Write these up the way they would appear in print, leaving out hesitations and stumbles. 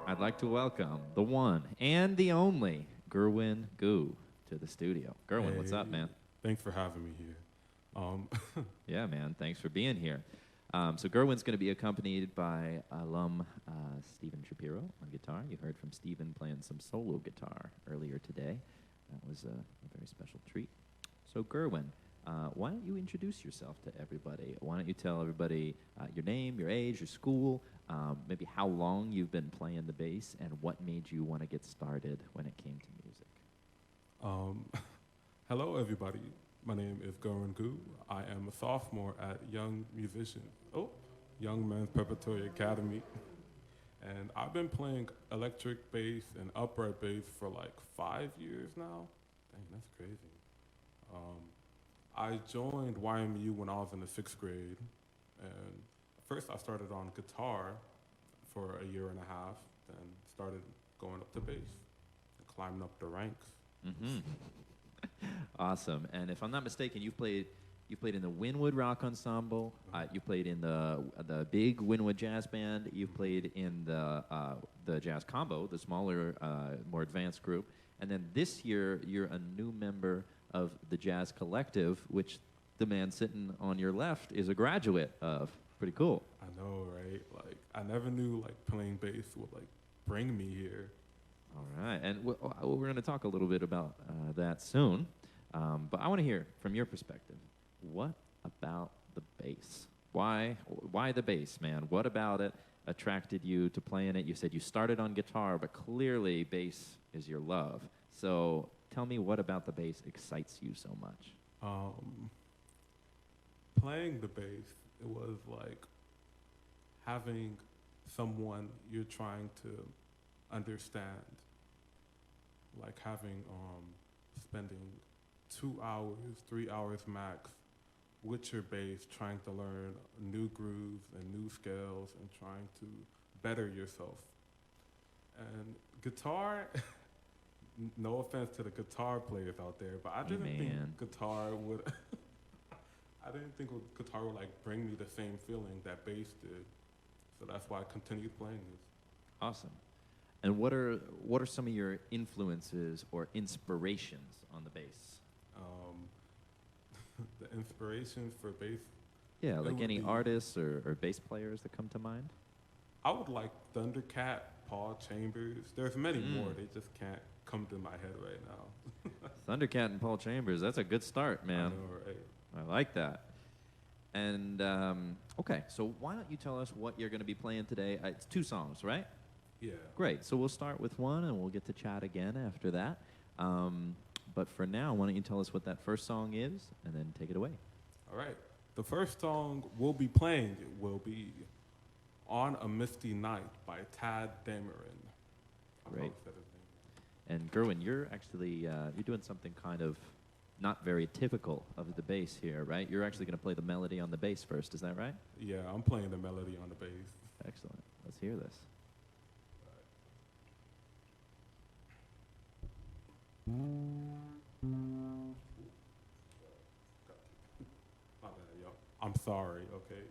I'd like to welcome the one and the only Guerwen Gu to the studio. Guerwen, what's up, man? Thanks for having me here. Yeah, man, thanks for being here. So Guerwen's going to be accompanied by alum Stephen Shapiro on guitar. You heard from Stephen playing some solo guitar earlier today. That was a very special treat. So Guerwen, why don't you introduce yourself to everybody? Why don't you tell everybody your name, your age, your school, maybe how long you've been playing the bass, and what made you want to get started when it came to music? Hello, everybody. My name is Guerwen Gu. I am a sophomore at Young Men's Preparatory Academy. And I've been playing electric bass and upright bass for like 5 years now. Dang, that's crazy. I joined YMU when I was in the 6th grade. And first I started on guitar for a year and a half, then started going up to bass and climbing up the ranks. Mm-hmm. Awesome. And if I'm not mistaken, you played in the Wynwood Rock Ensemble. You played in the big Wynwood Jazz Band. You played in the Jazz Combo, the smaller, more advanced group. And then this year, you're a new member of the Jazz Collective, which the man sitting on your left is a graduate of. Pretty cool. I know, right? Like, I never knew like playing bass would like bring me here. All right, and we're going to talk a little bit about that soon, but I want to hear from your perspective. What about the bass? Why the bass, man? What about it attracted you to playing it? You said you started on guitar, but clearly bass is your love. So tell me, what about the bass excites you so much? Playing the bass, it was like having someone you're trying to understand. Like having, spending 2 hours, 3 hours max with your bass, trying to learn new grooves and new scales and trying to better yourself. And guitar, no offense to the guitar players out there, but I didn't think guitar would, I didn't think guitar would like bring me the same feeling that bass did. So that's why I continued playing this. Awesome. And what are some of your influences or inspirations on the bass? The inspirations for bass? Yeah, like any artists or bass players that come to mind? I would like Thundercat, Paul Chambers. There's many more. They just can't come to my head right now. Thundercat and Paul Chambers, that's a good start, man. I know, right? I like that. And, okay, so why don't you tell us what you're going to be playing today? It's 2 songs, right? Yeah. Great. So we'll start with one, and we'll get to chat again after that. But for now, why don't you tell us what that first song is, and then take it away. All right. The first song we'll be playing will be On a Misty Night by Tad Dameron. Great. And Guerwen, you're actually you're doing something kind of not very typical of the bass here, right? You're actually going to play the melody on the bass first. Is that right? Yeah, I'm playing the melody on the bass. Excellent. Let's hear this. I'm sorry, okay?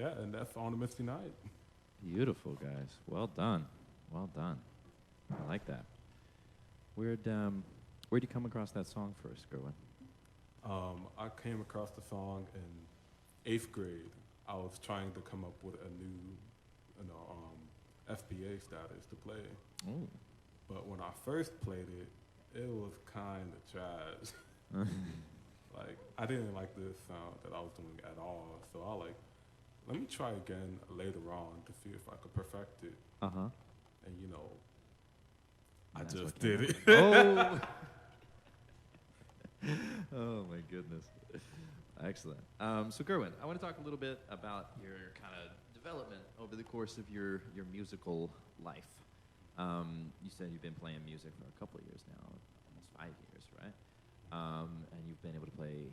Yeah, and that's on a misty night. Beautiful, guys. Well done. Well done. I like that. Where'd you come across that song first, Guerwen? I came across the song in 8th grade. I was trying to come up with a new, FBA status to play. Oh. But when I first played it, it was kind of trash. Like, I didn't like the sound that I was doing at all. So let me try again later on to see if I could perfect it. Uh-huh. And, I That's just what came did it. Oh. Oh, my goodness. Excellent. So, Guerwen, I want to talk a little bit about your kind of development over the course of your musical life. You said you've been playing music for a couple of years now, almost 5 years, right? And you've been able to play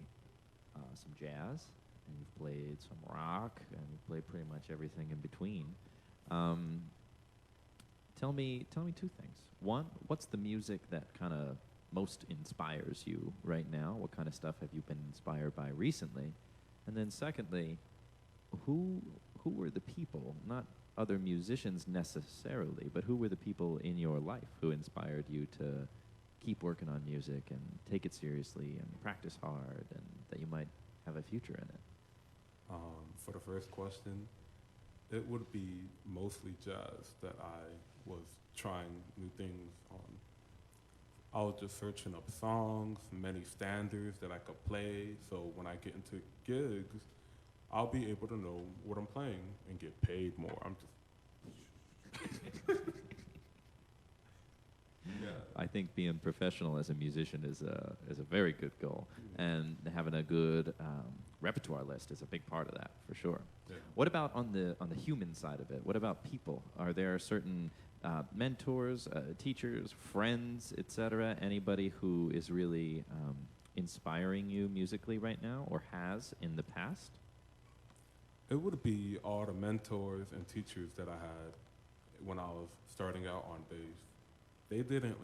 some jazz, and you've played some rock, and you've played pretty much everything in between. Tell me two things. One, what's the music that kind of most inspires you right now? What kind of stuff have you been inspired by recently? And then secondly, who were the people, not other musicians necessarily, but who were the people in your life who inspired you to keep working on music and take it seriously and practice hard and that you might have a future in it? For the first question, it would be mostly jazz that I was trying new things on. I was just searching up songs, many standards that I could play, so when I get into gigs, I'll be able to know what I'm playing and get paid more. I'm just... Yeah. I think being professional as a musician is a very good goal, and having a good repertoire list is a big part of that, for sure. Yeah. What about on the human side of it? What about people? Are there certain mentors, teachers, friends, etc.? Anybody who is really inspiring you musically right now, or has in the past? It would be all the mentors and teachers that I had when I was starting out on bass. They didn't,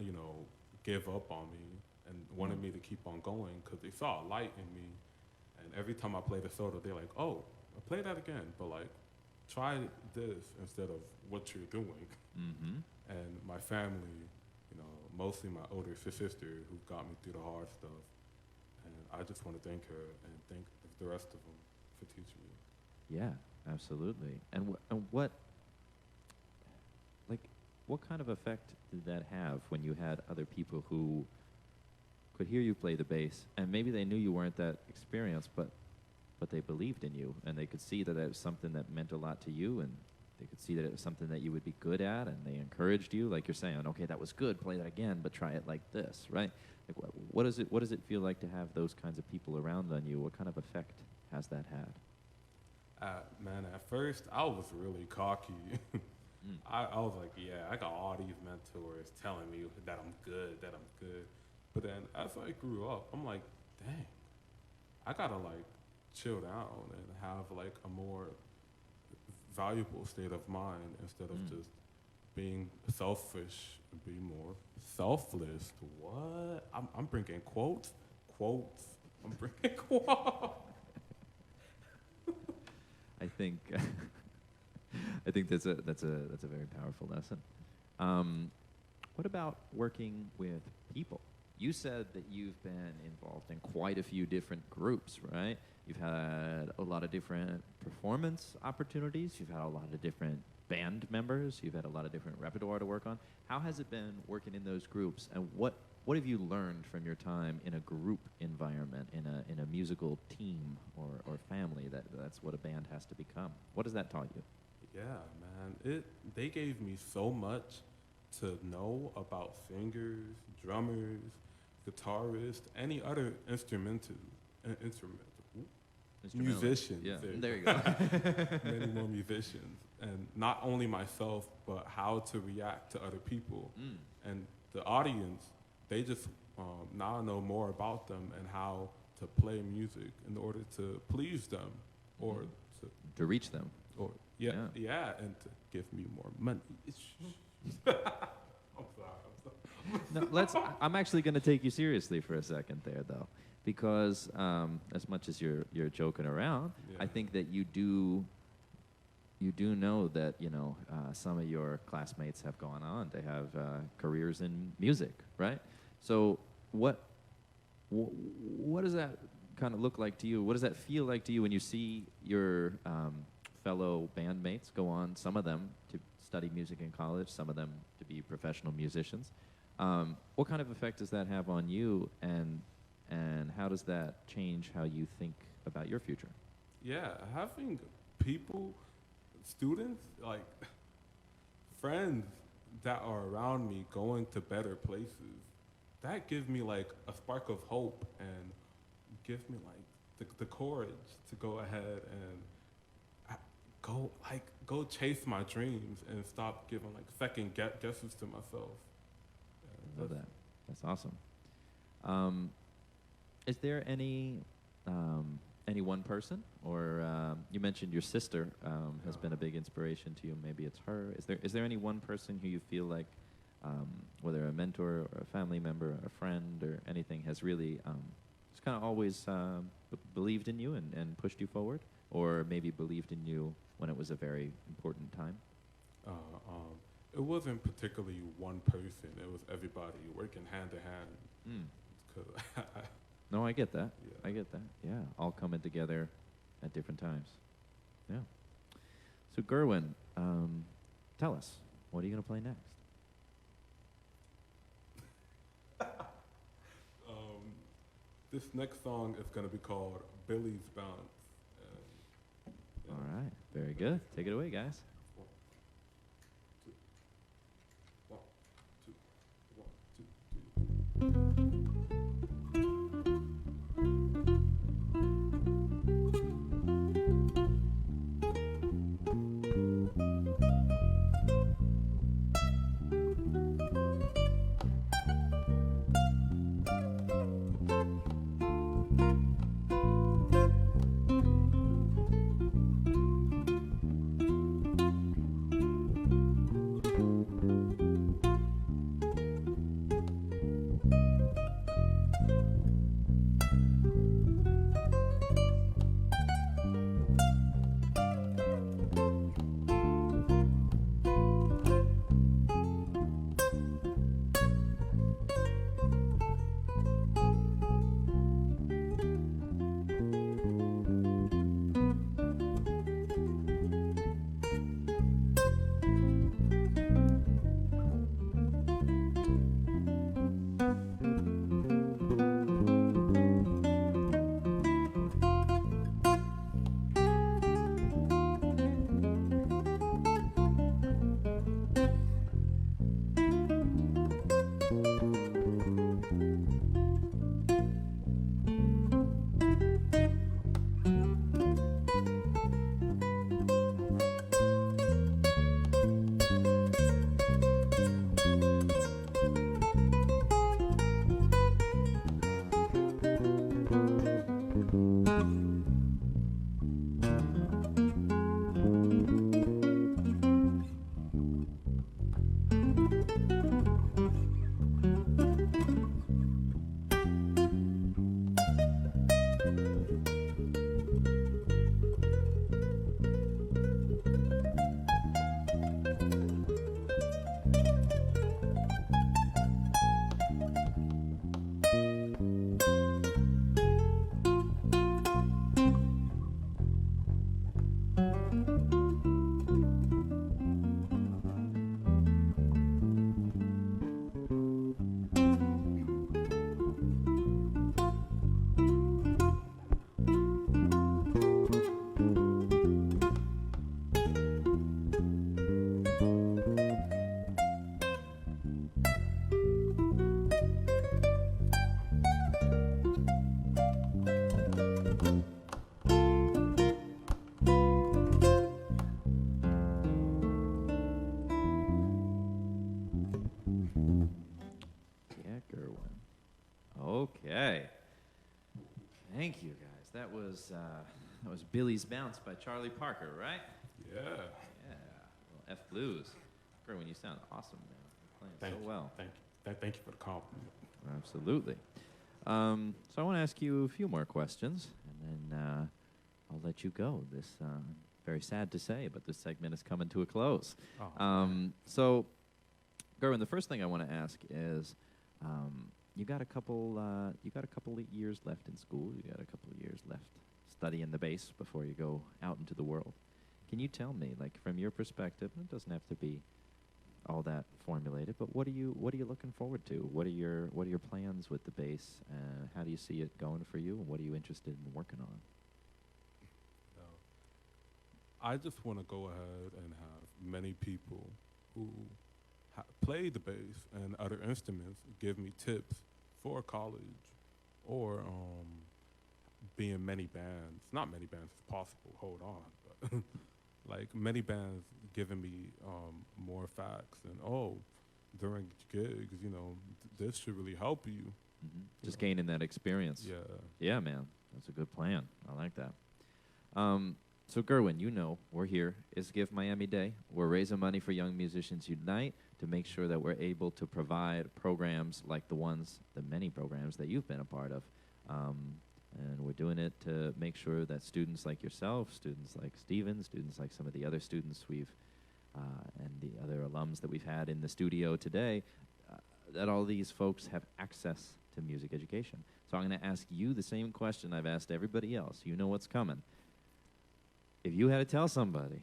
give up on me and wanted me to keep on going because they saw a light in me. And every time I played a solo, they're like, "Oh, play that again, but try this instead of what you're doing." Mm-hmm. And my family, mostly my older sister who got me through the hard stuff. And I just want to thank her and thank the rest of them for teaching me. Yeah, absolutely. And what kind of effect did that have when you had other people who could hear you play the bass, and maybe they knew you weren't that experienced, but they believed in you, and they could see that it was something that meant a lot to you, and they could see that it was something that you would be good at, and they encouraged you, like you're saying, okay, that was good, play that again, but try it like this, right? Like, what does it feel like to have those kinds of people around on you? What kind of effect has that had? Man, at first, I was really cocky. I was like, yeah, I got all these mentors telling me that I'm good. But then as I grew up, I'm like, dang, I gotta chill down and have a more valuable state of mind instead of just being selfish and be more selfless. What? I'm bringing quotes. I'm bringing quotes. I think that's a very powerful lesson. What about working with people? You said that you've been involved in quite a few different groups, right? You've had a lot of different performance opportunities. You've had a lot of different band members. You've had a lot of different repertoire to work on. How has it been working in those groups, and what have you learned from your time in a group environment, in a musical team or family? That's what a band has to become. What has that taught you? Yeah, man. They gave me so much to know about singers, drummers, guitarists, any other musicians. Yeah, there you go. Many more musicians. And not only myself, but how to react to other people. And the audience, they just now know more about them and how to play music in order to please them or to reach them. Or and to give me more money. I'm sorry. No, I'm actually going to take you seriously for a second there, though, because as much as you're joking around, I think that you do you do know that some of your classmates have gone on to have careers in music, right? So what does that kind of look like to you? What does that feel like to you when you see your fellow bandmates go on, some of them to study music in college, some of them to be professional musicians? What kind of effect does that have on you, and how does that change how you think about your future? Yeah, having people, students, like friends that are around me going to better places, that gives me like a spark of hope and gives me like the courage to go ahead and go chase my dreams and stop giving like second guesses to myself. I love that. That's awesome. Is there any one person, or you mentioned your sister has been a big inspiration to you? Maybe it's her. Is there any one person who you feel like, whether a mentor or a family member, or a friend, or anything, has really just kind of always believed in you and pushed you forward, or maybe believed in you when it was a very important time? It wasn't particularly one person. It was everybody working hand in hand. 'Cause No, I get that. Yeah. I get that. Yeah, all coming together at different times. Yeah. So, Guerwen, tell us, what are you going to play next? This next song is going to be called Billy's Bounce. All right. Very good. Take it away, guys. One, two, 1, 2, 3. Okay. Thank you, guys. That was Billy's Bounce by Charlie Parker, right? Yeah. Yeah. Well, F Blues. Guerwen, you sound awesome, man. You're playing so well. Thank you. Thank you for the compliment. Absolutely. So I want to ask you a few more questions, and then I'll let you go. This very sad to say, but this segment is coming to a close. Oh, So, Guerwen, the first thing I want to ask is, you got a couple of years left in school. You got a couple of years left studying the bass before you go out into the world. Can you tell me, like, from your perspective, and it doesn't have to be all that formulated, but what are you looking forward to? What are your plans with the bass? How do you see it going for you? And what are you interested in working on? I just want to go ahead and have many people who play the bass and other instruments give me tips for college or be in many bands. Not many bands is possible, hold on. But like many bands giving me more facts and, during gigs, this should really help you. Just gaining that experience. Yeah. Yeah, man. That's a good plan. I like that. So, Guerwen, we're here. It's Give Miami-Dade. We're raising money for Young Musicians Unite to make sure that we're able to provide programs like the many programs that you've been a part of. And we're doing it to make sure that students like yourself, students like Steven, students like some of the other students and the other alums that we've had in the studio today, that all these folks have access to music education. So I'm going to ask you the same question I've asked everybody else. You know what's coming. If you had to tell somebody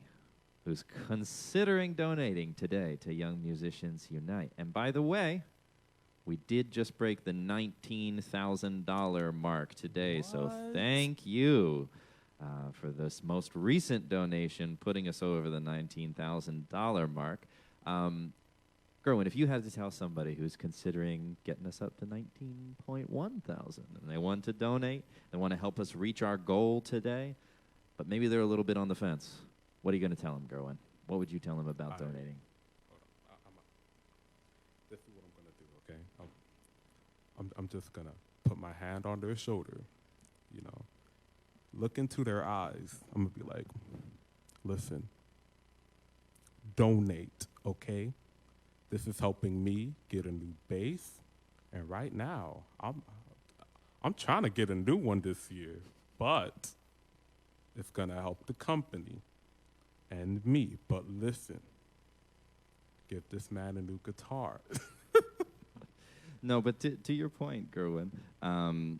who's considering donating today to Young Musicians Unite, and by the way, we did just break the $19,000 mark today, so thank you for this most recent donation, putting us over the $19,000 mark. Guerwen, if you had to tell somebody who's considering getting us up to 19.1 thousand, and they want to donate, they want to help us reach our goal today, but maybe they're a little bit on the fence, what are you going to tell them, Guerwen? What would you tell them about donating? This is what I'm going to do, okay? I'm just going to put my hand on their shoulder, look into their eyes. I'm going to be like, listen, donate, okay? This is helping me get a new bass, and right now, I'm trying to get a new one this year, but it's going to help the company and me. But listen, give this man a new guitar. No, but to your point, Guerwen, Young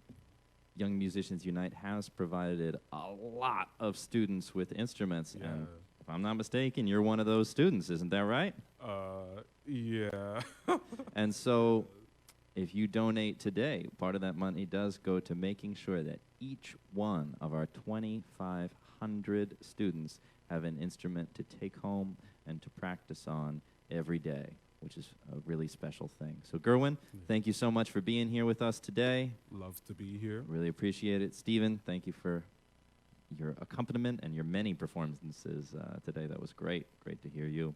Musicians Unite has provided a lot of students with instruments. Yeah. And if I'm not mistaken, you're one of those students, isn't that right? Yeah. And so if you donate today, part of that money does go to making sure that each one of our 2,500 students have an instrument to take home and to practice on every day, which is a really special thing. So, Guerwen, thank you so much for being here with us today. Love to be here. Really appreciate it. Steven, thank you for your accompaniment and your many performances today. That was great. Great to hear you.